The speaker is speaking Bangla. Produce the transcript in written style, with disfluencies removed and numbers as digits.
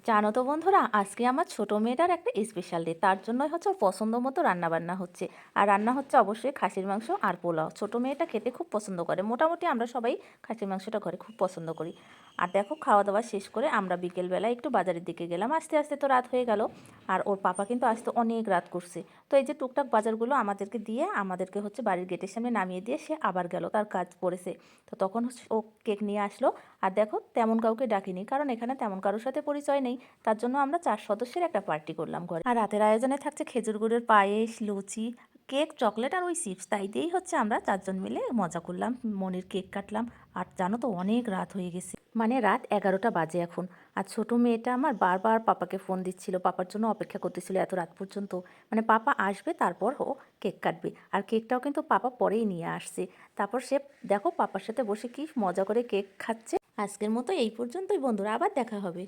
জানো তো বন্ধুরা, আজকে আমার ছোট মেয়েটার একটা স্পেশাল ডে। তার জন্যই হচ্ছে ওর পছন্দ মতো রান্নাবান্না হচ্ছে। আর রান্না হচ্ছে অবশ্যই খাসির মাংস আর পোলাও। ছোট মেয়েটা খেতে খুব পছন্দ করে। মোটামুটি আমরা সবাই খাসির মাংসটা ঘরে খুব পছন্দ করি। আর দেখো, খাওয়া দাওয়া শেষ করে আমরা বিকেলবেলা একটু বাজারের দিকে গেলাম। আস্তে আস্তে তো রাত হয়ে গেল। আর ওর পাপা কিন্তু আসতে অনেক রাত করছে। তো এই যে টুকটাক বাজারগুলো আমাদেরকে দিয়ে, আমাদেরকে হচ্ছে বাড়ির গেটের সামনে নামিয়ে দিয়ে সে আবার গেল, তার কাজ পড়েছে। তো তখন হচ্ছে ও কেক নিয়ে আসলো। আর দেখো, তেমন কাউকে ডাকিনি, কারণ এখানে তেমন কারোর সাথে পরিচয় নেই। তার জন্য আমরা 4 সদস্যের একটা পার্টি করলাম ঘরে। আর রাতের আয়োজনে থাকছে খেজুর গুড়ের পায়েস, লুচি, কেক, চকলেট আর ওই চিপস। তাই দিয়েই হচ্ছে আমরা 4 জন মিলে মজা করলাম, মনির কেক কাটলাম। আর জানো তো, অনেক রাত হয়ে গেছে, মানে রাত 11টা বাজে এখন। আর ছোট মেয়েটা আমার বারবার পাপাকে ফোন দিচ্ছিল, পাপার জন্য অপেক্ষা করতেছিল এত রাত পর্যন্ত। মানে পাপা আসবে তারপর ও কেক কাটবে। আর কেকটাও কিন্তু পাপা পরেই নিয়ে আসছে। তারপর সে দেখো পাপার সাথে বসে কি মজা করে কেক খাচ্ছে। আজকের মতো এই পর্যন্তই বন্ধুরা, আবার দেখা হবে।